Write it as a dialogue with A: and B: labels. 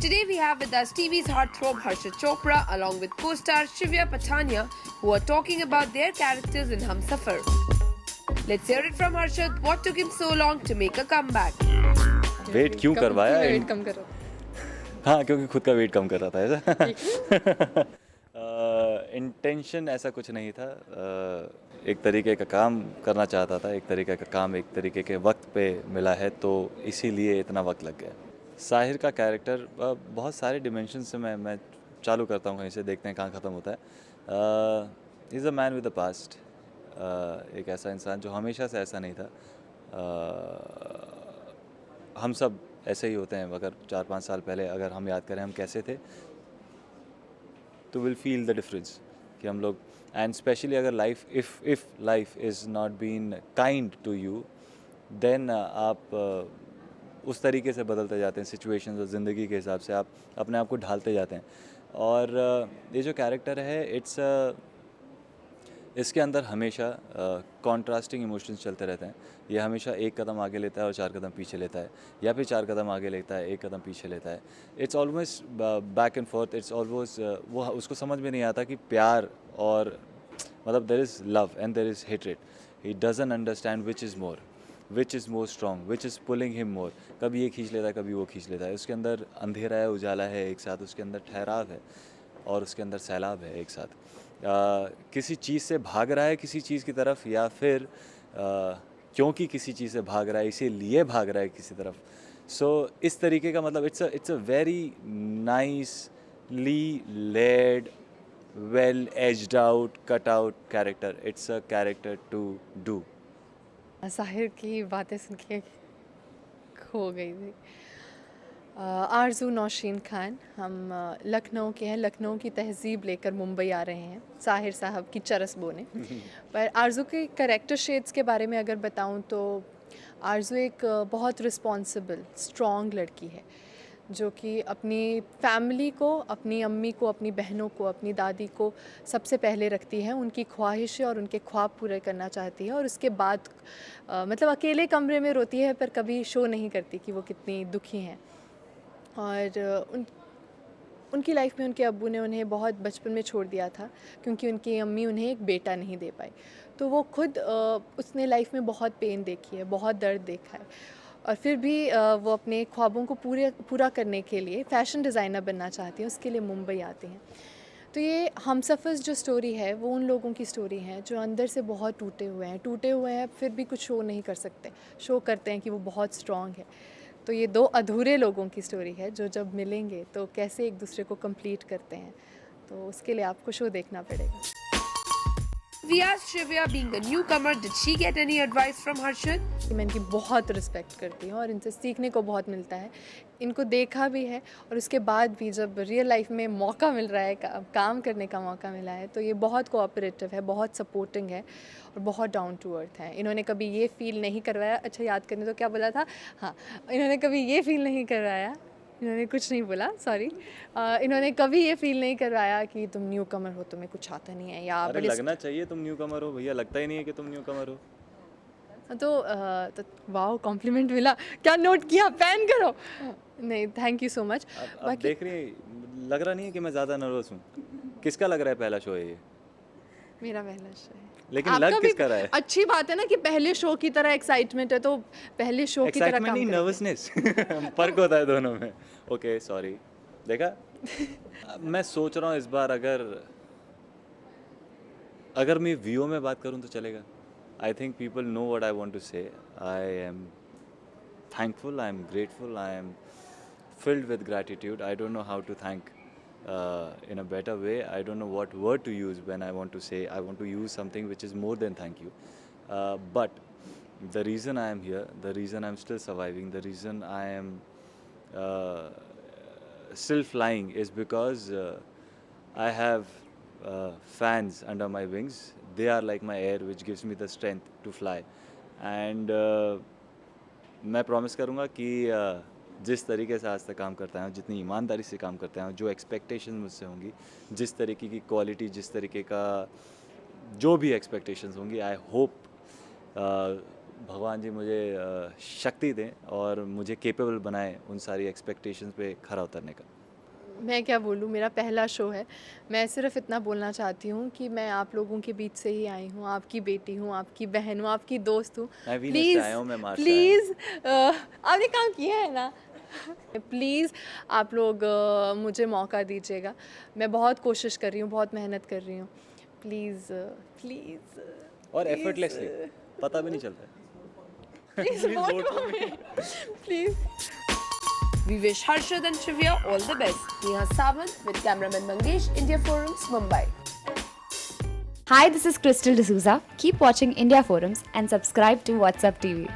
A: Today we have with us TV's heartthrob Harshit Chopra along with co-star Shivya Patania who are talking about their characters in Humsafar. Let's hear it from Harshit. What took him so long to make a comeback?
B: Wait क्यों करवाया?
C: Wait कम करो।
B: हाँ, क्योंकि खुद का wait कम कर रहा था ऐसा। इंटेंशन ऐसा कुछ नहीं था। एक तरीके का काम करना चाहता था, एक तरीके का काम एक तरीके के वक्त पे मिला है, तो इसीलिए इतना वक्त लग गया। साहिर का कैरेक्टर बहुत सारे डिमेंशन से मैं चालू करता हूँ, कहीं से देखते हैं कहाँ ख़त्म होता है। Is a man with a past. एक ऐसा इंसान जो हमेशा से ऐसा नहीं था। हम सब ऐसे ही होते हैं। अगर 4-5 साल पहले अगर हम याद करें हम कैसे थे, तो विल फील द डिफरेंस कि हम लोग, एंड स्पेशली अगर life if life is not been kind to you, then आप उस तरीके से बदलते जाते हैं सिचुएशंस और ज़िंदगी के हिसाब से आप अपने आप को ढालते जाते हैं। और ये जो कैरेक्टर है इसके अंदर हमेशा कॉन्ट्रास्टिंग इमोशंस चलते रहते हैं। ये हमेशा एक कदम आगे लेता है और 4 कदम पीछे लेता है, या फिर 4 कदम आगे लेता है, 1 कदम पीछे लेता है। It's almost back and fourth. It's almost वो उसको समझ में नहीं आता कि प्यार और मतलब there is love and there is hatred. He doesn't understand which is more strong, which is pulling him more. कभी ये खींच लेता है, कभी वो खींच लेता है। उसके अंदर अंधेरा है, उजाला है एक साथ, उसके अंदर ठहराव है और उसके अंदर सैलाब है एक साथ। किसी चीज़ से भाग रहा है किसी चीज़ की तरफ, या फिर क्योंकि किसी चीज़ से भाग रहा है इसीलिए भाग रहा है किसी तरफ। सो इस तरीके का मतलब it's a very nicely laid, well etched out, cut out character. It's a character to do.
C: Sahir की बातें सुन के खो गई थी। आरजू नौशीन खान, हम लखनऊ के हैं। लखनऊ की तहज़ीब लेकर मुंबई आ रहे हैं साहिर साहब की चरस बोने। पर आरजू के करैक्टर शेड्स के बारे में अगर बताऊं तो आरजू एक बहुत रिस्पॉन्सिबल स्ट्रॉन्ग लड़की है, जो कि अपनी फैमिली को, अपनी अम्मी को, अपनी बहनों को, अपनी दादी को सबसे पहले रखती है। उनकी ख्वाहिशें और उनके ख्वाब पूरे करना चाहती है, और उसके बाद मतलब अकेले कमरे में रोती है पर कभी शो नहीं करती कि वो कितनी दुखी हैं। और उनकी लाइफ में उनके अब्बू ने उन्हें बहुत बचपन में छोड़ दिया था, क्योंकि उनकी अम्मी उन्हें एक बेटा नहीं दे पाई। तो वो खुद उसने लाइफ में बहुत पेन देखी है, बहुत दर्द देखा है, और फिर भी वो अपने ख्वाबों को पूरा करने के लिए फ़ैशन डिज़ाइनर बनना चाहती हैं। उसके लिए मुंबई आती हैं। तो ये हमसफ़र्स जो स्टोरी है वो उन लोगों की स्टोरी है जो अंदर से बहुत टूटे हुए हैं फिर भी कुछ शो नहीं कर सकते, शो करते हैं कि वो बहुत स्ट्रॉन्ग है। तो ये 2 अधूरे लोगों की स्टोरी है जो जब मिलेंगे तो कैसे एक दूसरे को कंप्लीट करते हैं। तो उसके लिए आपको शो देखना पड़ेगा।
A: We asked Shivya, being a newcomer, did she get any advice from Harshit?
C: मैं इनकी बहुत रिस्पेक्ट करती हूँ और इनसे सीखने को बहुत मिलता है। इनको देखा भी है, और उसके बाद भी जब रियल लाइफ में मौका मिल रहा है, काम करने का मौका मिला है, तो ये बहुत कोऑपरेटिव है, बहुत सपोर्टिंग है और बहुत डाउन टू अर्थ है। इन्होंने कभी ये फ़ील नहीं करवाया, अच्छा याद करने तो क्या बोला था, हाँ, इन्होंने कभी ये फ़ील नहीं करवाया, इन्होंने कुछ नहीं बोला, सॉरी, इन्होंने कभी ये फ़ील नहीं करवाया कि तुम न्यू कमर हो, तुम्हें कुछ आता नहीं है, या
B: अरे लगना चाहिए तुम न्यू कमर हो भैया, लगता ही नहीं है कि तुम न्यू कमर हो।
C: तो वाओ, कॉम्प्लीमेंट मिला, क्या नोट किया, पैन करो। नहीं, थैंक यू सो मच।
B: अब देख रही, लग रहा नहीं है कि मैं ज़्यादा नर्वस हूँ। किसका लग रहा है पहला शो है ये?
C: मेरा पहला शो है,
B: लेकिन लग किसका रहा है?
C: अच्छी बात है ना कि पहले शो की तरह एक्साइटमेंट है, तो पहले शो की तरह काम
B: नहीं, नर्वसनेस फर्क होता है दोनों में। Okay sorry. देखा मैं सोच रहा हूँ इस बार अगर मैं वीओ में बात करूँ तो चलेगा। I think people know what I want to say. I am thankful, I am grateful, I am filled with gratitude. I don't know how to thank in a better way. I don't know what word to use when I want to say I want to use something which is more than thank you. But the reason I am here, the reason I'm still surviving, the reason I am still flying is because I have fans under my wings. They are like my air which gives me the strength to fly. And मैं promise करूँगा कि जिस तरीके से आज तक काम करता हूँ, जितनी ईमानदारी से काम करता हूँ, जो एक्सपेक्टेशन मुझसे होंगी, जिस तरीके की क्वालिटी, जिस तरीके का जो भी एक्सपेक्टेशंस होंगी, आई होप भगवान जी मुझे शक्ति दें और मुझे केपेबल बनाएं उन सारी एक्सपेक्टेशंस पे खरा उतरने का।
C: मैं क्या बोलूँ, मेरा पहला शो है। मैं सिर्फ इतना बोलना चाहती हूँ कि मैं आप लोगों के बीच से ही आई हूँ, आपकी बेटी हूँ, आपकी बहन हूँ, आपकी दोस्त हूँ।
B: मैं वीनस से आया हूँ, मैं मार्स से आया हूँ।
C: प्लीज़ आपने काम किया है ना। प्लीज़ आप लोग मुझे मौका दीजिएगा। मैं बहुत कोशिश कर रही हूँ, बहुत मेहनत कर रही हूँ। प्लीज़ प्लीज़
B: और एफर्टलेसली, पता भी नहीं चलता है।
C: Please vote for me please.
A: We wish Harshad and Shivya all the best. Neha Sawant with cameraman Mangesh, India Forums, Mumbai.
D: Hi, this is Crystal D'Souza. Keep watching India Forums and subscribe to WhatsApp TV.